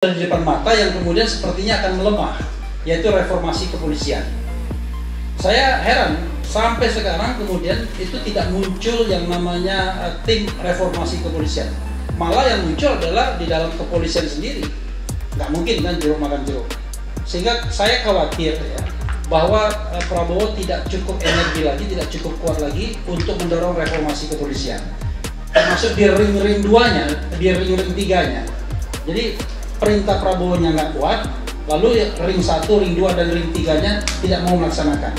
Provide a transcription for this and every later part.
di depan mata yang kemudian sepertinya akan melemah, yaitu reformasi kepolisian. Saya heran sampai sekarang kemudian itu tidak muncul yang namanya tim reformasi kepolisian. Malah yang muncul adalah di dalam kepolisian sendiri. Nggak mungkin kan jeruk makan jeruk. Sehingga saya khawatir ya bahwa Prabowo tidak cukup energi lagi, tidak cukup kuat lagi untuk mendorong reformasi kepolisian. Termasuk di ring-ring duanya, di ring-ring tiganya. Jadi perintah Prabowo-nya nggak kuat, lalu ring 1, ring 2, dan ring 3-nya tidak mau melaksanakan.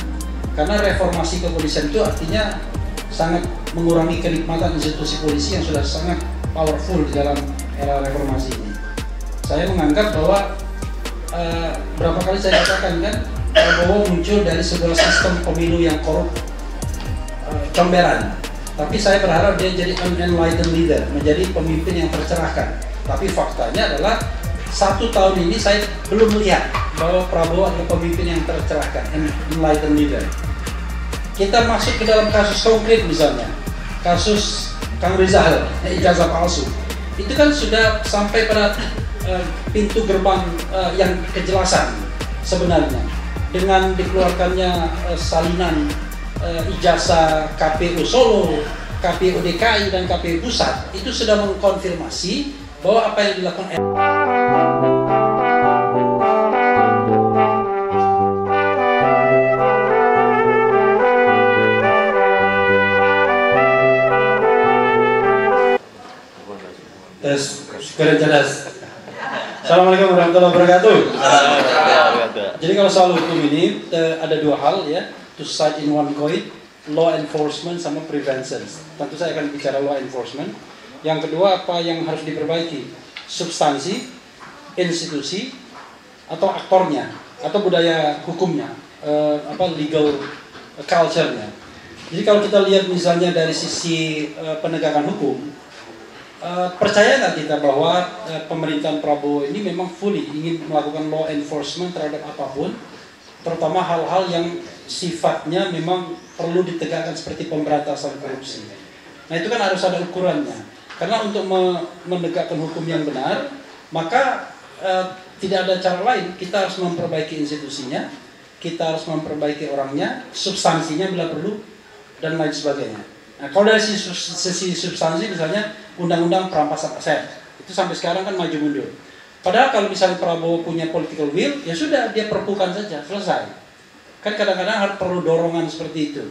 Karena reformasi kepolisian itu artinya sangat mengurangi kenikmatan institusi polisi yang sudah sangat powerful di dalam era reformasi ini. Saya menganggap bahwa berapa kali saya katakan kan, Prabowo muncul dari sebuah sistem pemilu yang korup, comberan. Tapi saya berharap dia jadi unenlightened leader, menjadi pemimpin yang tercerahkan. Tapi faktanya adalah 1 tahun ini saya belum melihat bahwa Prabowo adalah pemimpin yang tercerahkan, enlightened leader. Kita masuk ke dalam kasus konkret misalnya, kasus Kang Rizal, ijazah palsu. Itu kan sudah sampai pada pintu gerbang yang kejelasan sebenarnya. Dengan dikeluarkannya salinan ijazah KPU Solo, KPU DKI, dan KPU Pusat, itu sudah mengkonfirmasi bahwa apa yang dilakukan keren cerdas. Assalamualaikum warahmatullahi wabarakatuh. Jadi kalau soal hukum ini ada 2 hal ya, two sides in one coin, law enforcement sama prevention. Tentu saya akan bicara law enforcement. Yang kedua, apa yang harus diperbaiki? Substansi, institusi, atau aktornya, atau budaya hukumnya, legal culture-nya. Jadi kalau kita lihat misalnya dari sisi penegakan hukum, percaya nggak kita bahwa pemerintahan Prabowo ini memang fully ingin melakukan law enforcement terhadap apapun, terutama hal-hal yang sifatnya memang perlu ditegakkan seperti pemberantasan korupsi. Nah itu kan harus ada ukurannya. Karena untuk menegakkan hukum yang benar, maka tidak ada cara lain. Kita harus memperbaiki institusinya, kita harus memperbaiki orangnya, substansinya bila perlu, dan lain sebagainya. Nah, kalau dari sisi substansi misalnya undang-undang perampasan aset, itu sampai sekarang kan maju mundur. Padahal kalau misalnya Prabowo punya political will, ya sudah dia perpukan saja, selesai. Kan kadang-kadang harus perlu dorongan seperti itu.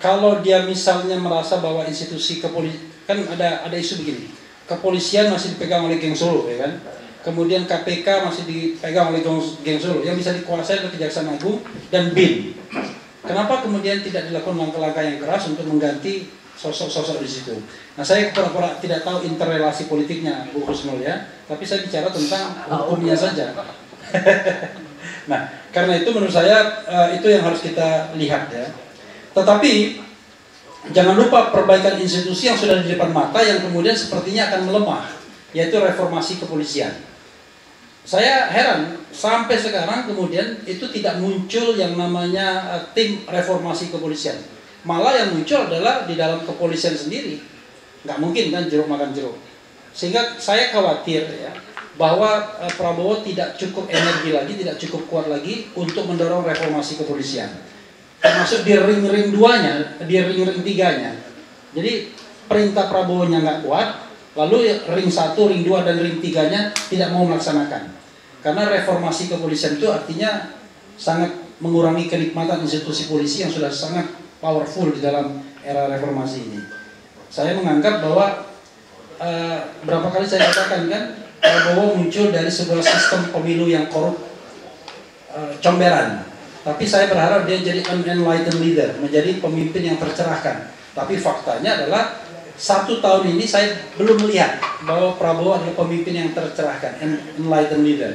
Kalau dia misalnya merasa bahwa institusi kepolisian, kan ada isu begini, kepolisian masih dipegang oleh geng Solo, ya kan? Kemudian KPK masih dipegang oleh geng Solo, yang bisa dikuasai oleh Kejaksaan Agung dan BIN. Kenapa kemudian tidak dilakukan langkah-langkah yang keras untuk mengganti sosok-sosok di situ? Nah, saya pura-pura tidak tahu interrelasi politiknya, Bu Husnul ya, tapi saya bicara tentang hukumnya saja. Nah, karena itu menurut saya itu yang harus kita lihat ya. Tetapi jangan lupa perbaikan institusi yang sudah di depan mata yang kemudian sepertinya akan melemah, yaitu reformasi kepolisian. Saya heran sampai sekarang kemudian itu tidak muncul yang namanya tim reformasi kepolisian. Malah yang muncul adalah di dalam kepolisian sendiri. Nggak mungkin kan jeruk makan jeruk. Sehingga saya khawatir ya bahwa Prabowo tidak cukup energi lagi, tidak cukup kuat lagi untuk mendorong reformasi kepolisian. Termasuk di ring-ring duanya, di ring-ring 3-nya. Jadi perintah Prabowo-nya nggak kuat, lalu ring 1, ring 2, dan ring 3-nya tidak mau melaksanakan. Karena reformasi kepolisian itu artinya sangat mengurangi kenikmatan institusi polisi yang sudah sangat powerful di dalam era reformasi ini. Saya menganggap bahwa berapa kali saya katakan kan, Prabowo muncul dari sebuah sistem pemilu yang korup, comberan. Tapi saya berharap dia jadi unenlightened leader, menjadi pemimpin yang tercerahkan. Tapi faktanya adalah 1 tahun ini saya belum melihat bahwa Prabowo adalah pemimpin yang tercerahkan, enlightened leader.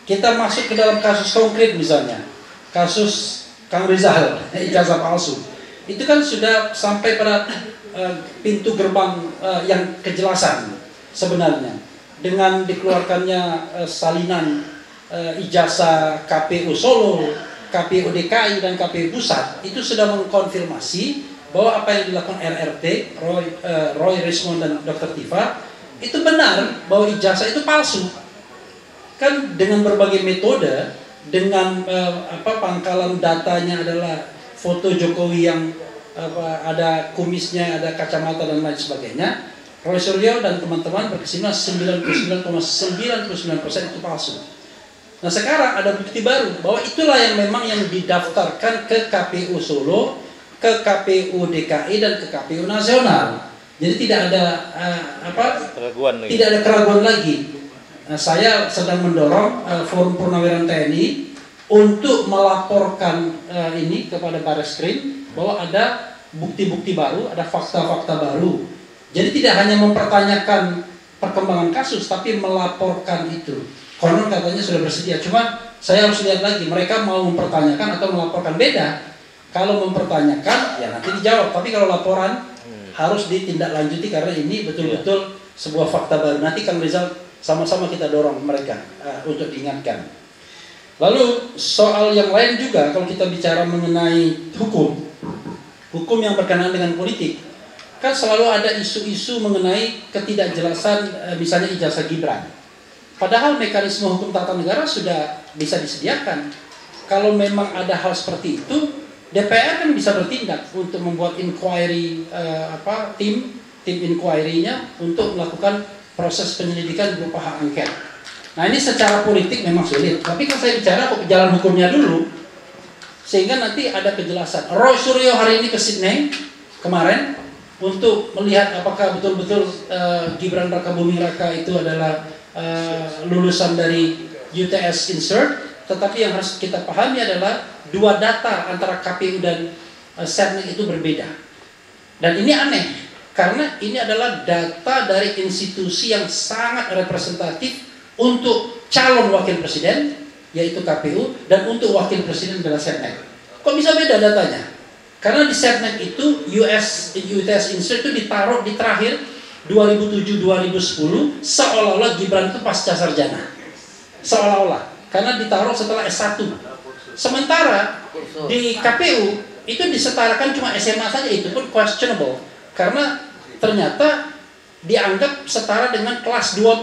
Kita masuk ke dalam kasus konkret misalnya, kasus Kang Rizal, ijazah palsu. Itu kan sudah sampai pada pintu gerbang yang kejelasan sebenarnya. Dengan dikeluarkannya salinan ijazah KPU Solo, KPU DKI, dan KPU Pusat, itu sudah mengkonfirmasi bahwa apa yang dilakukan RRT, Roy Rismond dan Dr. Tifa, itu benar bahwa ijazah itu palsu. kan dengan berbagai metode, dengan pangkalan datanya adalah foto Jokowi yang ada kumisnya, ada kacamata dan lain sebagainya. Roy Suryo dan teman-teman berkesimpulan 99,99% itu palsu. Nah sekarang ada bukti baru bahwa itulah yang memang yang didaftarkan ke KPU Solo, ke KPU DKI dan ke KPU Nasional. Jadi tidak ada tidak ada keraguan lagi. Nah, saya sedang mendorong Forum Purnawirawan TNI untuk melaporkan ini kepada Barreskrim bahwa ada bukti-bukti baru, ada fakta-fakta baru. Jadi tidak hanya mempertanyakan perkembangan kasus, tapi melaporkan itu. Konon katanya sudah bersedia, cuma saya harus lihat lagi mereka mau mempertanyakan atau melaporkan. Beda. Kalau mempertanyakan ya nanti dijawab, tapi kalau laporan harus ditindaklanjuti karena ini betul-betul sebuah fakta baru. Nanti Kang Rizal sama-sama kita dorong mereka untuk diingatkan. Lalu soal yang lain juga kalau kita bicara mengenai hukum yang berkenaan dengan politik, kan selalu ada isu-isu mengenai ketidakjelasan misalnya ijazah Gibran. Padahal mekanisme hukum tata negara sudah bisa disediakan. Kalau memang ada hal seperti itu, DPR kan bisa bertindak untuk membuat inquiry tim inquiry-nya untuk melakukan proses penyelidikan berupa hak angket. Nah ini secara politik memang sulit, tapi kan saya bicara jalan hukumnya dulu sehingga nanti ada kejelasan. Roy Suryo hari ini ke Sydney kemarin untuk melihat apakah betul-betul Gibran Rakabuming Raka itu adalah lulusan dari UTS Insert. Tetapi yang harus kita pahami adalah dua data antara KPU dan Setnek itu berbeda. Dan ini aneh, karena ini adalah data dari institusi yang sangat representatif untuk calon wakil presiden, yaitu KPU, dan untuk wakil presiden adalah Setnek. Kok bisa beda datanya? Karena di Setnek itu UTS Insert itu ditaruh di terakhir 2007-2010 seolah-olah Gibran itu pasca sarjana. Seolah-olah. Karena ditaruh setelah S1. Sementara di KPU itu disetarakan cuma SMA saja, itu pun questionable. Karena ternyata dianggap setara dengan kelas 12.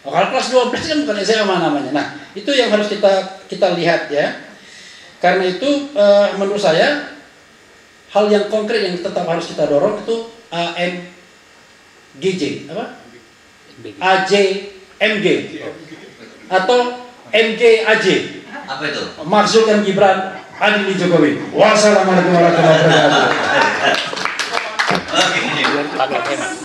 Oh, kalau kelas 12 kan bukan SMA namanya. Nah, itu yang harus kita lihat ya. Karena itu menurut saya hal yang konkret yang tetap harus kita dorong itu AMGJ AJMG atau MGAJ. Apa itu? Maksudkan Gibran, adili Jokowi. Wassalamualaikum warahmatullahi wabarakatuh. Oke.